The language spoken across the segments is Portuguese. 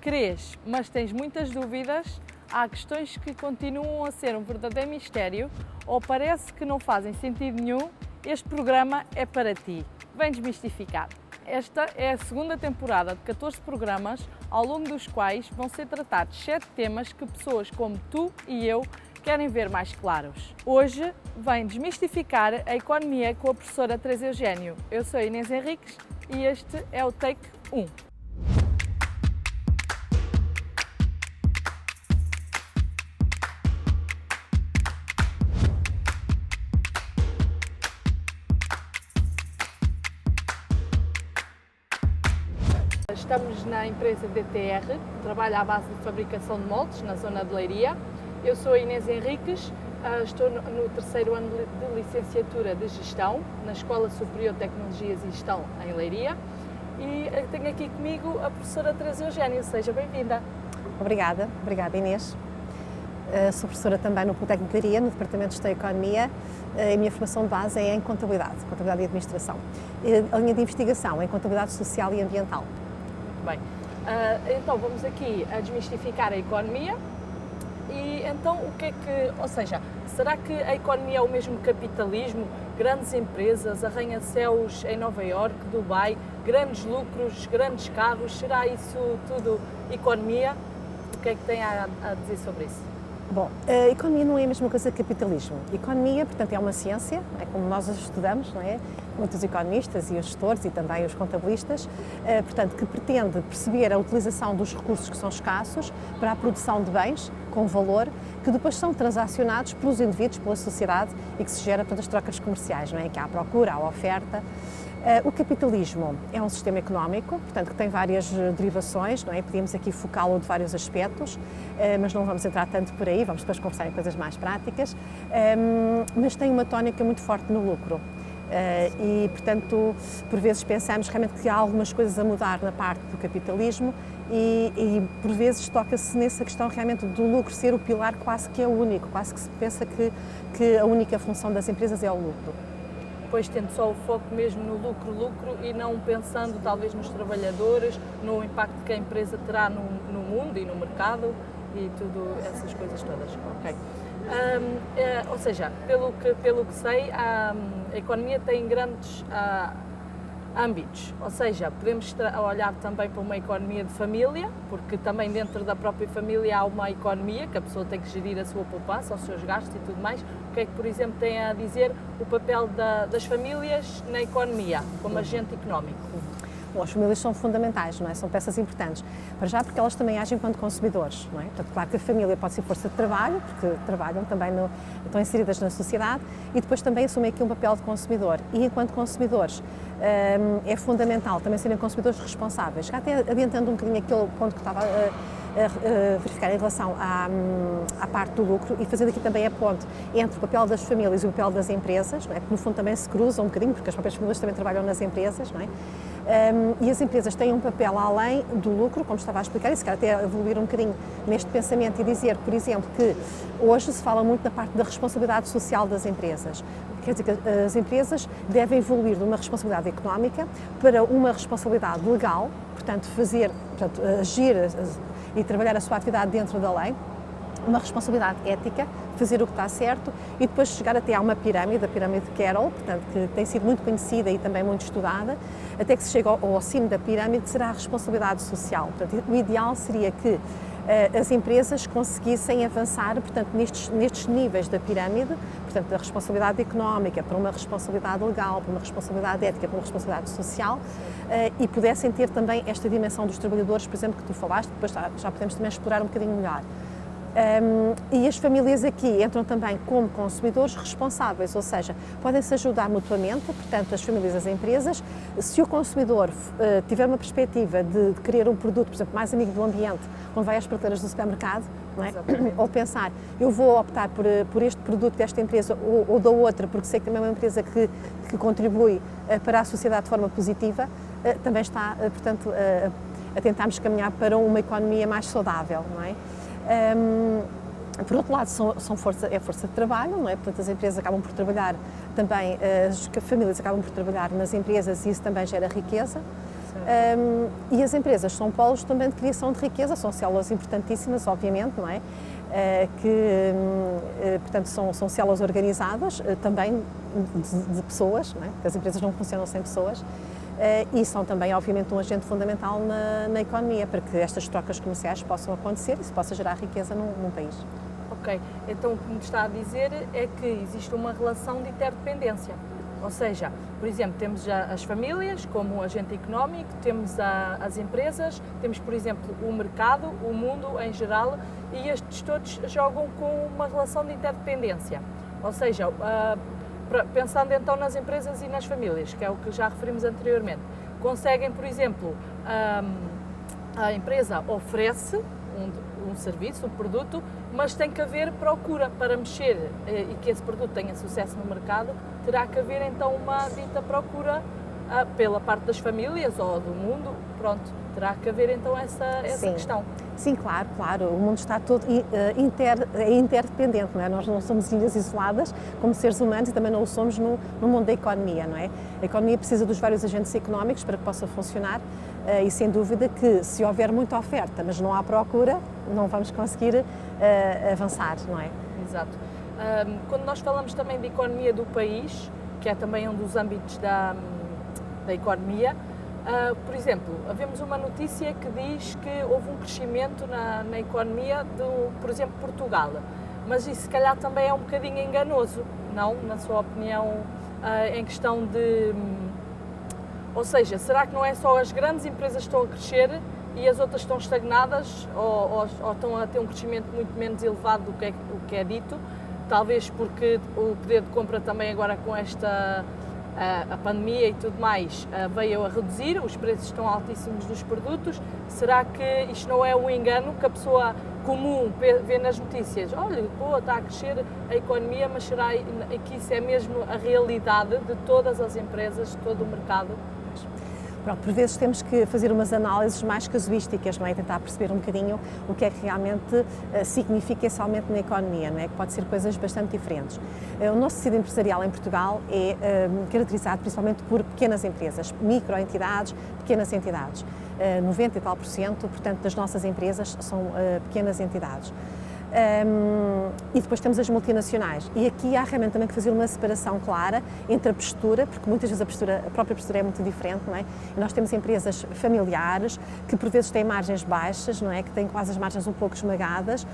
Crês, mas tens muitas dúvidas? Há questões que continuam a ser um verdadeiro mistério ou parece que não fazem sentido nenhum? Este programa é para ti. Vem desmistificar. Esta é a segunda temporada de 14 programas, ao longo dos quais vão ser tratados 7 temas que pessoas como tu e eu querem ver mais claros. Hoje vem desmistificar a economia com a professora Teresa Eugênio. Eu sou a Inês Henriques e este é o Take 1. Estamos na empresa DTR, que trabalha à base de fabricação de moldes na zona de Leiria. Eu sou a Inês Henriques, estou no terceiro ano de licenciatura de Gestão, na Escola Superior de Tecnologias e Gestão em Leiria. E tenho aqui comigo a professora Teresa Eugênio. Seja bem-vinda. Obrigada Inês. Sou professora também no Politécnico de Leiria, no Departamento de Gestão e Economia. A minha formação de base é em Contabilidade e Administração. A linha de investigação é em Contabilidade Social e Ambiental. Bem, então vamos aqui a desmistificar a economia e então o que é que, ou seja, será que a economia é o mesmo capitalismo, grandes empresas, arranha-céus em Nova Iorque, Dubai, grandes lucros, grandes carros, será isso tudo economia? O que é que tem a dizer sobre isso? Bom, a economia não é a mesma coisa que capitalismo. Economia, portanto, é uma ciência, é como nós a estudamos, não é? Muitos economistas e os gestores e também os contabilistas, portanto, que pretende perceber a utilização dos recursos que são escassos para a produção de bens com valor, que depois são transacionados pelos indivíduos, pela sociedade e que se gera, portanto, as trocas comerciais, não é? Que há a procura, há a oferta. O capitalismo é um sistema económico, portanto, que tem várias derivações, não é? Podíamos aqui focá-lo de vários aspectos, mas não vamos entrar tanto por aí, vamos depois conversar em coisas mais práticas, mas tem uma tónica muito forte no lucro. E, portanto, por vezes pensamos realmente que há algumas coisas a mudar na parte do capitalismo e por vezes toca-se nessa questão realmente do lucro ser o pilar quase que é o único, quase que se pensa que a única função das empresas é o lucro. Depois tendo só o foco mesmo no lucro e não pensando talvez nos trabalhadores, no impacto que a empresa terá no mundo e no mercado e tudo essas coisas todas. Ok. Ou seja, pelo que sei, a economia tem grandes âmbitos, ou seja, podemos olhar também para uma economia de família, porque também dentro da própria família há uma economia que a pessoa tem que gerir a sua poupança, os seus gastos e tudo mais. O que é que, por exemplo, tem a dizer o papel das famílias na economia, como agente económico? Bom, as famílias são fundamentais, não é? São peças importantes, para já porque elas também agem enquanto consumidores, não é? Portanto, claro que a família pode ser força de trabalho, porque trabalham também, estão inseridas na sociedade e depois também assumem aqui um papel de consumidor e enquanto consumidores é fundamental também serem consumidores responsáveis. Já até adiantando um bocadinho aquele ponto que estava a verificar em relação à parte do lucro e fazendo aqui também a ponte entre o papel das famílias e o papel das empresas, não é? Porque no fundo também se cruzam um bocadinho, porque as próprias famílias também trabalham nas empresas, não é? E as empresas têm um papel além do lucro, como estava a explicar, e se calhar até evoluir um bocadinho neste pensamento e dizer, por exemplo, que hoje se fala muito da parte da responsabilidade social das empresas. Quer dizer que as empresas devem evoluir de uma responsabilidade económica para uma responsabilidade legal, portanto, agir e trabalhar a sua atividade dentro da lei, uma responsabilidade ética, fazer o que está certo e depois chegar até a uma pirâmide, a pirâmide de Carroll, portanto, que tem sido muito conhecida e também muito estudada, até que se chega ao cimo da pirâmide, que será a responsabilidade social. Portanto, o ideal seria que as empresas conseguissem avançar, portanto, nestes níveis da pirâmide, portanto, da responsabilidade económica para uma responsabilidade legal, para uma responsabilidade ética, para uma responsabilidade social e pudessem ter também esta dimensão dos trabalhadores, por exemplo, que tu falaste, depois já podemos também explorar um bocadinho melhor. E as famílias aqui entram também como consumidores responsáveis, ou seja, podem-se ajudar mutuamente, portanto, as famílias e as empresas. Se o consumidor tiver uma perspectiva de querer um produto, por exemplo, mais amigo do ambiente, quando vai às prateleiras do supermercado, não é? Ou pensar, eu vou optar por este produto desta empresa ou da outra, porque sei que também é uma empresa que contribui para a sociedade de forma positiva, também está, portanto, a tentarmos caminhar para uma economia mais saudável, não é? Por outro lado, é força de trabalho, não é? Portanto, as empresas acabam por trabalhar também, as famílias acabam por trabalhar nas empresas e isso também gera riqueza. E as empresas são polos também de criação de riqueza, são células importantíssimas, obviamente, não é? Portanto, são células organizadas também de pessoas, não é? Porque as empresas não funcionam sem pessoas. E são também, obviamente, um agente fundamental na economia para que estas trocas comerciais possam acontecer e se possa gerar riqueza num país. Ok, então o que me está a dizer é que existe uma relação de interdependência. Ou seja, por exemplo, temos as famílias como agente económico, temos as empresas, temos, por exemplo, o mercado, o mundo em geral, e estes todos jogam com uma relação de interdependência. Ou seja, pensando então nas empresas e nas famílias, que é o que já referimos anteriormente, conseguem, por exemplo, a empresa oferece um serviço, um produto, mas tem que haver procura para mexer e que esse produto tenha sucesso no mercado, terá que haver então uma dita procura pela parte das famílias ou do mundo, pronto, terá que haver então essa questão. Sim, claro, o mundo está todo interdependente, não é? Nós não somos ilhas isoladas como seres humanos e também não o somos no mundo da economia, não é? A economia precisa dos vários agentes económicos para que possa funcionar e sem dúvida que se houver muita oferta, mas não há procura, não vamos conseguir avançar, não é? Exato. Quando nós falamos também de economia do país, que é também um dos âmbitos da economia, por exemplo, havemos uma notícia que diz que houve um crescimento na economia por exemplo, Portugal, mas isso se calhar também é um bocadinho enganoso, não? Na sua opinião, em questão de... Ou seja, será que não é só as grandes empresas que estão a crescer e as outras estão estagnadas ou estão a ter um crescimento muito menos elevado do que é dito? Talvez porque o poder de compra também agora com esta... a pandemia e tudo mais veio a reduzir, os preços estão altíssimos dos produtos. Será que isto não é um engano que a pessoa comum vê nas notícias? Olha, está a crescer a economia, mas será que isso é mesmo a realidade de todas as empresas, de todo o mercado? Pronto, por vezes temos que fazer umas análises mais casuísticas, não é? Tentar perceber um bocadinho o que é que realmente significa esse aumento na economia, não é? Que pode ser coisas bastante diferentes. O nosso tecido empresarial em Portugal é caracterizado principalmente por pequenas empresas, microentidades, pequenas entidades. 90 e tal %, portanto, das nossas empresas são pequenas entidades. E depois temos as multinacionais e aqui há realmente também que fazer uma separação clara entre a postura, porque muitas vezes a própria postura é muito diferente, não é? E nós temos empresas familiares que por vezes têm margens baixas, não é? Que têm quase as margens um pouco esmagadas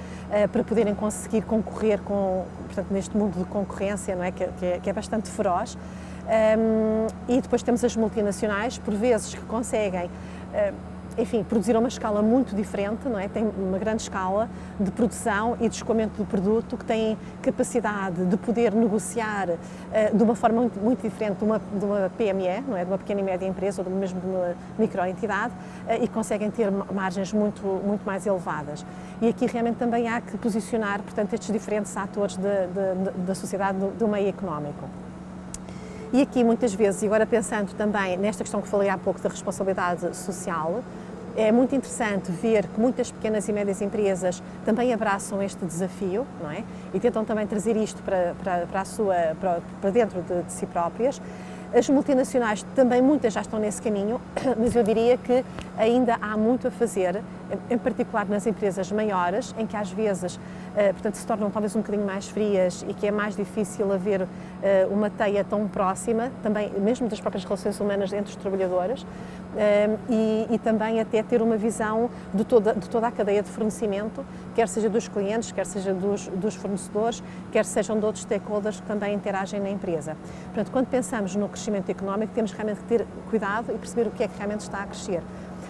para poderem conseguir concorrer portanto, neste mundo de concorrência, não é? Que é bastante feroz. E depois temos as multinacionais, por vezes que conseguem enfim, produzir a uma escala muito diferente, não é? Tem uma grande escala de produção e de escoamento do produto, que têm capacidade de poder negociar de uma forma muito, muito diferente de uma PME, não é? De uma pequena e média empresa ou mesmo de uma microentidade e conseguem ter margens muito, muito mais elevadas. E aqui realmente também há que posicionar, portanto, estes diferentes atores da sociedade do meio económico. E aqui muitas vezes, e agora pensando também nesta questão que falei há pouco da responsabilidade social, é muito interessante ver que muitas pequenas e médias empresas também abraçam este desafio, não é? E tentam também trazer isto para dentro de si próprias. As multinacionais também muitas já estão nesse caminho, mas eu diria que ainda há muito a fazer, em particular nas empresas maiores, em que às vezes portanto, se tornam talvez um bocadinho mais frias e que é mais difícil haver uma teia tão próxima, também mesmo das próprias relações humanas entre os trabalhadores, e também até ter uma visão de toda a cadeia de fornecimento, quer seja dos clientes, quer seja dos fornecedores, quer sejam de outros stakeholders que também interagem na empresa. Portanto, quando pensamos no crescimento económico, temos realmente que ter cuidado e perceber o que é que realmente está a crescer.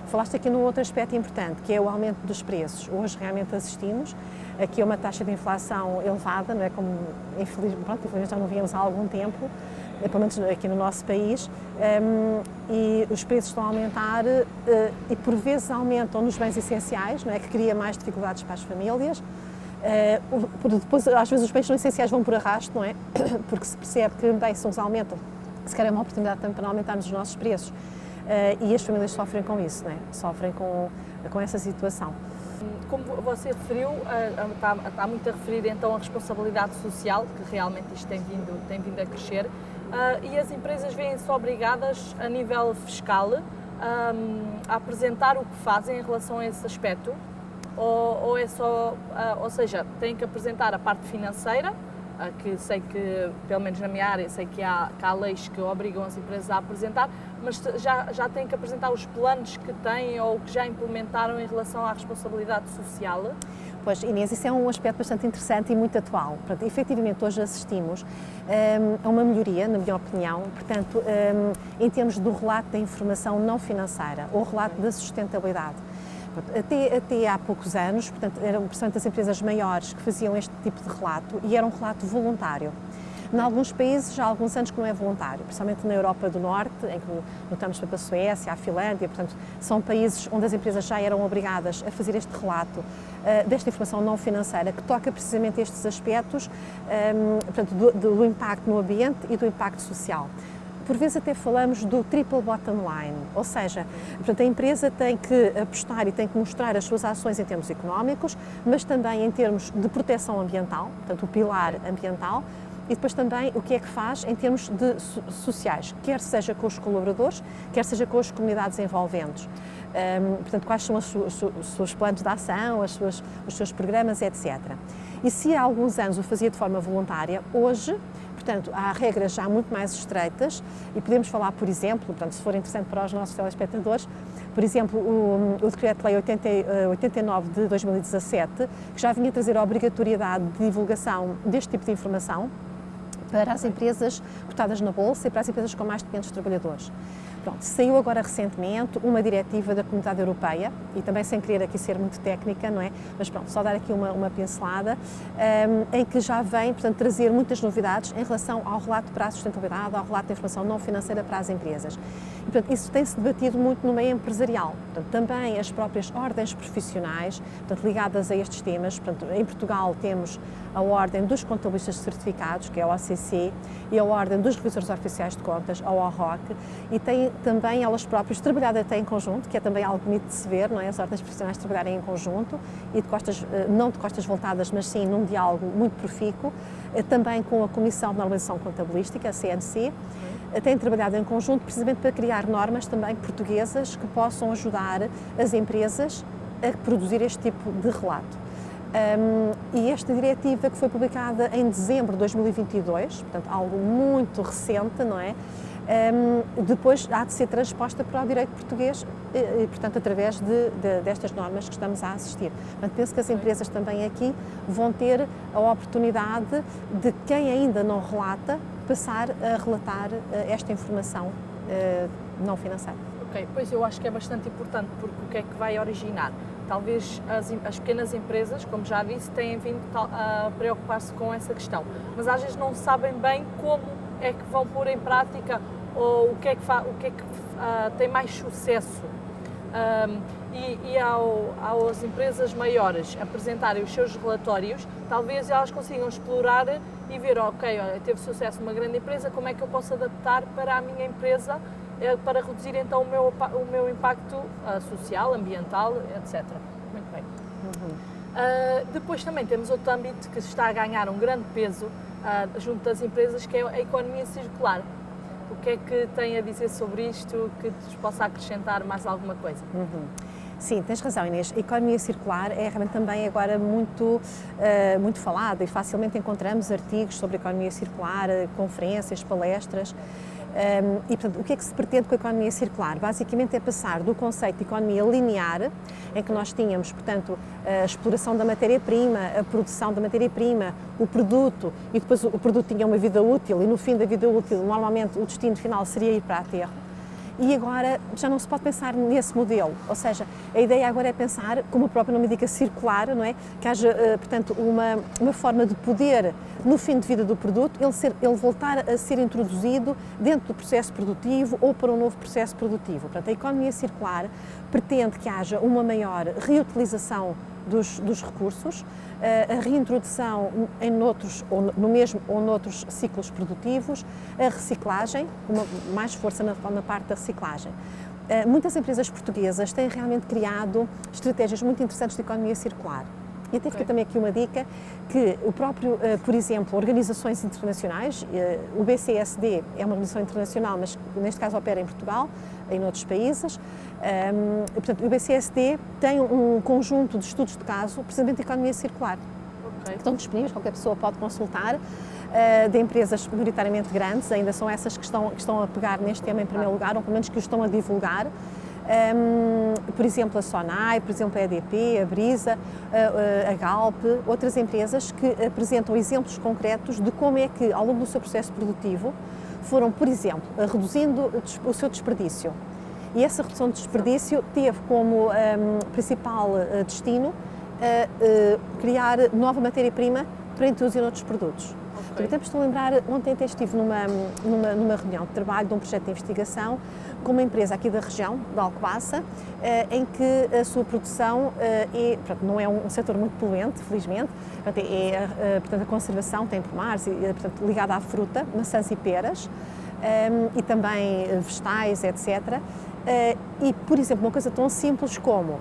Falaste aqui num outro aspecto importante, que é o aumento dos preços. Hoje realmente assistimos aqui a uma taxa de inflação elevada, não é? Como infelizmente já não víamos há algum tempo, pelo menos aqui no nosso país, e os preços estão a aumentar e por vezes aumentam nos bens essenciais, não é? Que cria mais dificuldades para as famílias. Depois, às vezes os bens não essenciais vão por arrasto, não é? Porque se percebe que bem, se uns aumentam, se calhar é uma oportunidade também para aumentarmos os nossos preços. E as famílias sofrem com isso, não é? Sofrem com essa situação. Como você referiu, está muito a referir então a responsabilidade social, que realmente isto tem vindo a crescer, e as empresas veem-se obrigadas a nível fiscal a apresentar o que fazem em relação a esse aspecto? Ou é só, ou seja, têm que apresentar a parte financeira, que sei que, pelo menos na minha área, sei que há leis que obrigam as empresas a apresentar, mas já têm que apresentar os planos que têm ou que já implementaram em relação à responsabilidade social? Pois, Inês, isso é um aspecto bastante interessante e muito atual. Portanto, efetivamente, hoje assistimos a uma melhoria, na minha opinião, portanto, em termos do relato da informação não financeira ou relato da sustentabilidade. Até há poucos anos, portanto, eram principalmente as empresas maiores que faziam este tipo de relato e era um relato voluntário. Em alguns países já há alguns anos que não é voluntário, principalmente na Europa do Norte, em que notamos para a Suécia, a Finlândia, portanto, são países onde as empresas já eram obrigadas a fazer este relato desta informação não financeira, que toca precisamente estes aspectos, portanto, do impacto no ambiente e do impacto social. Por vezes até falamos do triple bottom line, ou seja, portanto, a empresa tem que apostar e tem que mostrar as suas ações em termos económicos, mas também em termos de proteção ambiental, portanto, o pilar ambiental, e depois também o que é que faz em termos de sociais, quer seja com os colaboradores, quer seja com as comunidades envolventes. Portanto, quais são os seus planos de ação, os seus programas, etc. E se há alguns anos o fazia de forma voluntária, hoje, portanto, há regras já muito mais estreitas e podemos falar, por exemplo, portanto, se for interessante para os nossos telespectadores, por exemplo, o Decreto-Lei 89 de 2017, que já vinha trazer a obrigatoriedade de divulgação deste tipo de informação para as empresas cotadas na Bolsa e para as empresas com mais de 500 trabalhadores. Pronto, saiu agora recentemente uma diretiva da Comunidade Europeia, e também sem querer aqui ser muito técnica, não é? Mas pronto, só dar aqui uma pincelada, em que já vem, portanto, trazer muitas novidades em relação ao relato para a sustentabilidade, ao relato da informação não financeira para as empresas. E, portanto, isso tem-se debatido muito no meio empresarial. Portanto, também as próprias ordens profissionais, portanto, ligadas a estes temas. Portanto, em Portugal temos a Ordem dos Contabilistas Certificados, que é a OCC, e a Ordem dos Revisores Oficiais de Contas, a OROC, e têm também elas próprias trabalhado até em conjunto, que é também algo bonito de se ver, não é? As ordens profissionais trabalharem em conjunto e não de costas voltadas, mas sim num diálogo muito profícuo, também com a Comissão de Normalização Contabilística, a CNC, têm trabalhado em conjunto precisamente para criar normas também portuguesas que possam ajudar as empresas a produzir este tipo de relato. E esta diretiva, que foi publicada em dezembro de 2022, portanto algo muito recente, não é? Depois há de ser transposta para o direito português e, portanto, através destas normas que estamos a assistir. Portanto, penso que as empresas também aqui vão ter a oportunidade de quem ainda não relata, passar a relatar esta informação não financeira. Ok, pois eu acho que é bastante importante, porque o que é que vai originar? Talvez as pequenas empresas, como já disse, têm vindo a preocupar-se com essa questão, mas às vezes não sabem bem como é que vão pôr em prática ou o que é que tem mais sucesso. E às empresas maiores apresentarem os seus relatórios, talvez elas consigam explorar e ver, ok, olha, teve sucesso numa grande empresa, como é que eu posso adaptar para a minha empresa para reduzir então o meu impacto social, ambiental, etc. Muito bem. Depois também temos outro âmbito que está a ganhar um grande peso junto das empresas, que é a economia circular. O que é que tem a dizer sobre isto, que nos possa acrescentar mais alguma coisa? Sim, tens razão, Inês. A economia circular é realmente também agora muito falada e facilmente encontramos artigos sobre a economia circular, conferências, palestras. E, portanto, o que é que se pretende com a economia circular? Basicamente é passar do conceito de economia linear, em que nós tínhamos, portanto, a exploração da matéria-prima, a produção da matéria-prima, o produto, e depois o produto tinha uma vida útil, e no fim da vida útil, normalmente, o destino final seria ir para a Terra. E agora já não se pode pensar nesse modelo, ou seja, a ideia agora é pensar, como o próprio nome indica, circular, não é? Que haja, portanto, uma forma de poder, no fim de vida do produto, ele voltar a ser introduzido dentro do processo produtivo ou para um novo processo produtivo. Portanto, a economia circular pretende que haja uma maior reutilização dos recursos, a reintrodução no mesmo ou noutros ciclos produtivos, a reciclagem, mais força na parte da reciclagem. Muitas empresas portuguesas têm realmente criado estratégias muito interessantes de economia circular. E até fica também aqui uma dica que o próprio, por exemplo, organizações internacionais, o BCSD é uma organização internacional, mas neste caso opera em Portugal e em outros países. Portanto, o BCSD tem um conjunto de estudos de caso, precisamente de economia circular. Que estão disponíveis, qualquer pessoa pode consultar, de empresas maioritariamente grandes, ainda são essas que estão a pegar neste tema em primeiro lugar, ou pelo menos que o estão a divulgar. Por exemplo, a Sonai, por exemplo, a EDP, a Brisa, a Galp, outras empresas que apresentam exemplos concretos de como é que, ao longo do seu processo produtivo, foram, por exemplo, reduzindo o seu desperdício. E essa redução de desperdício teve como principal destino criar nova matéria-prima para introduzir outros produtos. Portanto, estou a lembrar, ontem até estive numa reunião de trabalho de um projeto de investigação com uma empresa aqui da região, da Alcobaça, em que a sua produção portanto, não é um setor muito poluente, felizmente, portanto, a conservação tem pomares, portanto, ligada à fruta, maçãs e peras, e também vegetais, etc. E, por exemplo, uma coisa tão simples como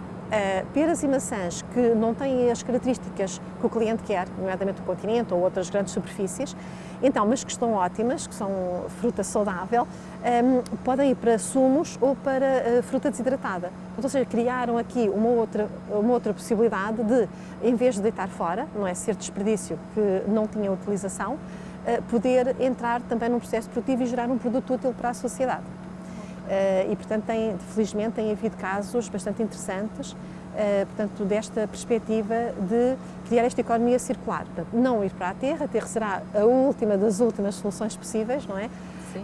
peras e maçãs que não têm as características que o cliente quer, nomeadamente o continente ou outras grandes superfícies, então, mas que estão ótimas, que são fruta saudável, podem ir para sumos ou para fruta desidratada. Ou seja, criaram aqui uma outra possibilidade de, em vez de deitar fora, não é ser desperdício que não tinha utilização, poder entrar também num processo produtivo e gerar um produto útil para a sociedade. E, portanto, felizmente tem havido casos bastante interessantes, portanto, desta perspectiva de criar esta economia circular. Portanto, não ir para a terra será a última das últimas soluções possíveis, não é? Sim,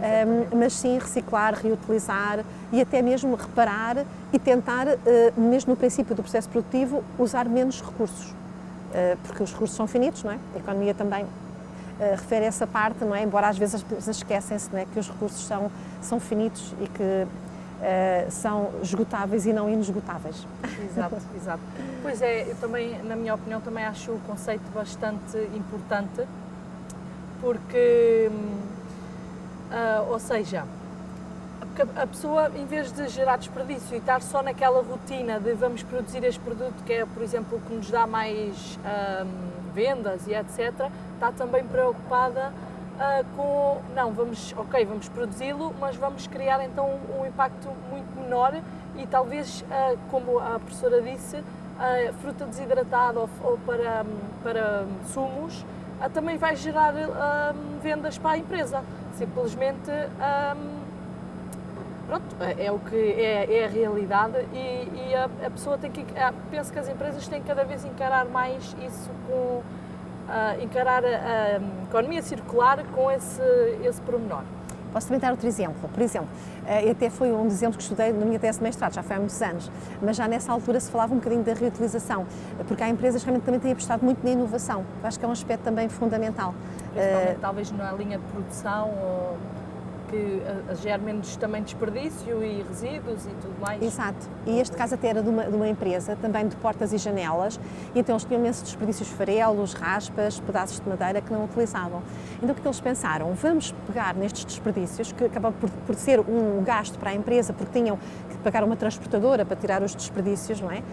mas sim reciclar, reutilizar e até mesmo reparar e tentar, mesmo no princípio do processo produtivo, usar menos recursos, porque os recursos são finitos, não é? A economia também refere essa parte, não é? Embora às vezes as pessoas esquecem-se, não é? Que os recursos são finitos e que são esgotáveis e não inesgotáveis. Exato, exato. Pois é, eu também, na minha opinião, também acho o conceito bastante importante, porque, ou seja, a pessoa, em vez de gerar desperdício e estar só naquela rotina de vamos produzir este produto que é, por exemplo, o que nos dá mais vendas e etc., está também preocupada vamos produzi-lo, mas vamos criar então um impacto muito menor e talvez, como a professora disse, fruta desidratada ou para sumos, também vai gerar vendas para a empresa. Simplesmente, pronto, é o que é a realidade e a pessoa tem que, penso que as empresas têm que cada vez encarar mais isso encarar a economia circular com esse pormenor. Posso também dar outro exemplo. Por exemplo, até foi um dos exemplos que estudei na minha tese de mestrado, já foi há muitos anos, mas já nessa altura se falava um bocadinho da reutilização, porque há empresas que realmente também têm apostado muito na inovação. Eu acho que é um aspecto também fundamental. Talvez na linha de produção, que gera menos também desperdício e resíduos e tudo mais. Exato. E este caso até era de uma empresa, também de portas e janelas, e então eles tinham imensos desperdícios, farelos, raspas, pedaços de madeira que não utilizavam. Então o que eles pensaram? Vamos pegar nestes desperdícios, que acabam por ser um gasto para a empresa, porque tinham que pagar uma transportadora para tirar os desperdícios, não é?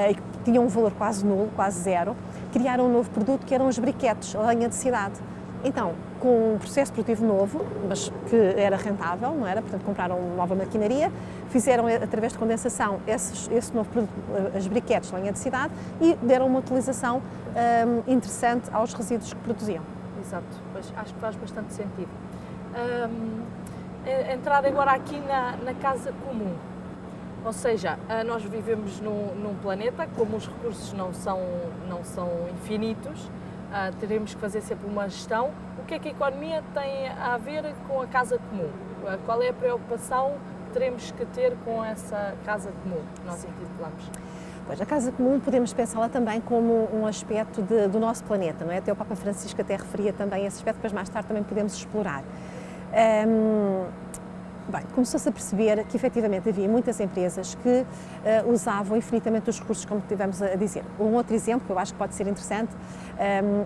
E que tinham um valor quase nulo, quase zero, criaram um novo produto que eram os briquetes, a lenha de cidade. Então, com um processo produtivo novo, mas que era rentável, não era? Portanto, compraram nova maquinaria, fizeram através de condensação esse novo produto, as briquetes, lenha de cidade, e deram uma utilização interessante aos resíduos que produziam. Exato, pois acho que faz bastante sentido. Entrar agora aqui na casa comum, ou seja, nós vivemos num planeta, como os recursos não são infinitos, teremos que fazer sempre uma gestão. O que é que a economia tem a ver com a casa comum? Qual é a preocupação que teremos que ter com essa casa comum que nós intitulamos? Pois, a casa comum podemos pensá-la também como um aspecto do nosso planeta, não é? Até o Papa Francisco até referia também esse aspecto, mas mais tarde também podemos explorar. Bem, começou-se a perceber que efetivamente havia muitas empresas que usavam infinitamente os recursos, como tivemos a dizer. Um outro exemplo que eu acho que pode ser interessante,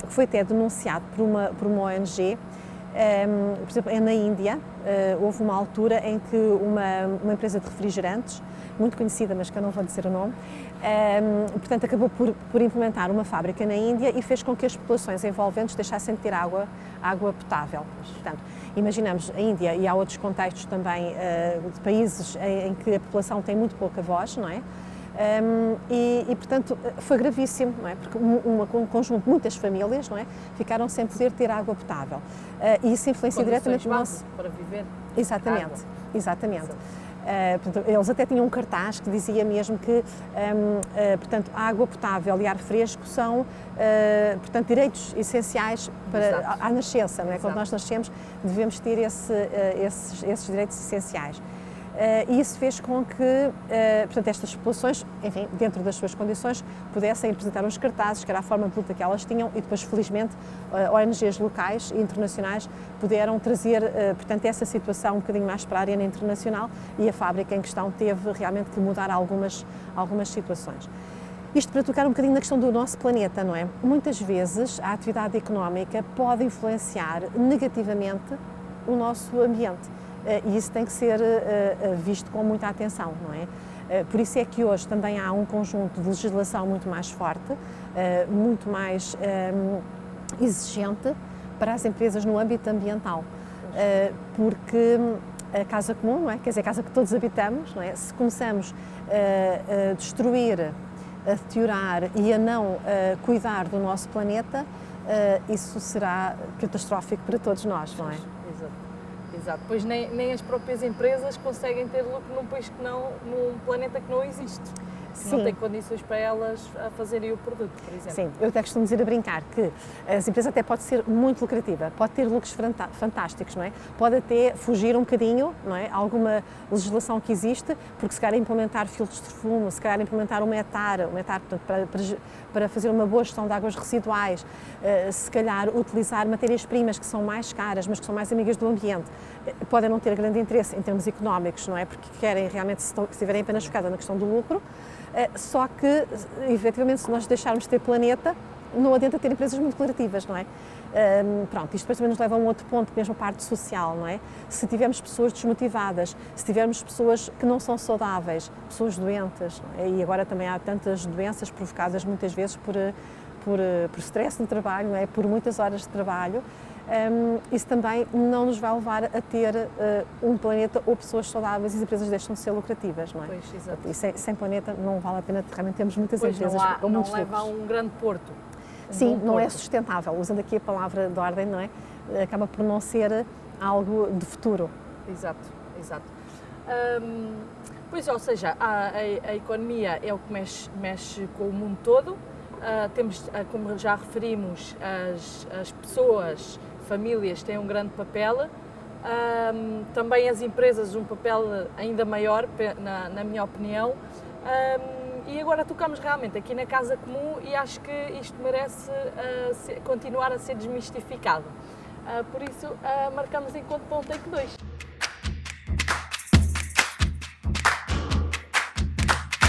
que foi até denunciado por uma ONG, por exemplo, na Índia, houve uma altura em que uma empresa de refrigerantes muito conhecida, mas que eu não vou dizer o nome, portanto acabou por implementar uma fábrica na Índia e fez com que as populações envolventes deixassem de ter água potável. Portanto, imaginamos a Índia, e há outros contextos também de países em que a população tem muito pouca voz, não é? Portanto, foi gravíssimo, não é? Porque um conjunto de muitas famílias, não é? Ficaram sem poder ter água potável. E isso influencia diretamente no nosso... para viver. Exatamente, exatamente. Portanto, eles até tinham um cartaz que dizia mesmo que portanto, a água potável e ar fresco são portanto, direitos essenciais à nascença, não é? Quando nós nascemos devemos ter esses direitos essenciais. E isso fez com que, portanto, estas populações, enfim, dentro das suas condições, pudessem apresentar uns cartazes, que era a forma de luta que elas tinham, e depois, felizmente, ONGs locais e internacionais puderam trazer, portanto, essa situação um bocadinho mais para a arena internacional, e a fábrica em questão teve realmente que mudar algumas situações. Isto para tocar um bocadinho na questão do nosso planeta, não é? Muitas vezes a atividade económica pode influenciar negativamente o nosso ambiente. E isso tem que ser visto com muita atenção, não é? Por isso é que hoje também há um conjunto de legislação muito mais forte, muito mais exigente para as empresas no âmbito ambiental, porque a casa comum, não é? Quer dizer, a casa que todos habitamos, não é? Se começamos a destruir, a deteriorar e a não cuidar do nosso planeta, isso será catastrófico para todos nós, não é? Exato, pois nem as próprias empresas conseguem ter lucro num planeta que não existe. Sim. Não tem condições para elas a fazerem o produto, por exemplo. Sim, eu até costumo dizer a brincar que as empresas até pode ser muito lucrativa, pode ter lucros fantásticos, não é? Pode até fugir um bocadinho, não é? Alguma legislação que existe, porque se calhar implementar filtros de fumo, se calhar implementar um etar portanto, para fazer uma boa gestão de águas residuais, se calhar utilizar matérias-primas que são mais caras, mas que são mais amigas do ambiente, podem não ter grande interesse em termos económicos, não é? Porque querem realmente, se estiverem apenas focadas na questão do lucro. Só que, efetivamente, se nós deixarmos de ter planeta, não adianta ter empresas muito declarativas, não é? Pronto, isto depois também nos leva a um outro ponto, mesmo a parte social, não é? Se tivermos pessoas desmotivadas, se tivermos pessoas que não são saudáveis, pessoas doentes, não é? E agora também há tantas doenças provocadas muitas vezes por stress no trabalho, não é? Por muitas horas de trabalho. Isso também não nos vai levar a ter um planeta ou pessoas saudáveis, e as empresas deixam de ser lucrativas, não é? Pois, exato. E sem planeta não vale a pena, realmente temos muitas empresas com muitos não leva a lucros. um grande porto. Sim, não é sustentável, usando aqui a palavra de ordem, não é? Acaba por não ser algo de futuro. Exato. Pois, ou seja, a economia é o que mexe com o mundo todo. Temos, como já referimos, as pessoas, famílias têm um grande papel, também as empresas um papel ainda maior, na minha opinião, e agora tocamos realmente aqui na Casa Comum e acho que isto merece continuar a ser desmistificado. Por isso, marcamos encontro para um take 2.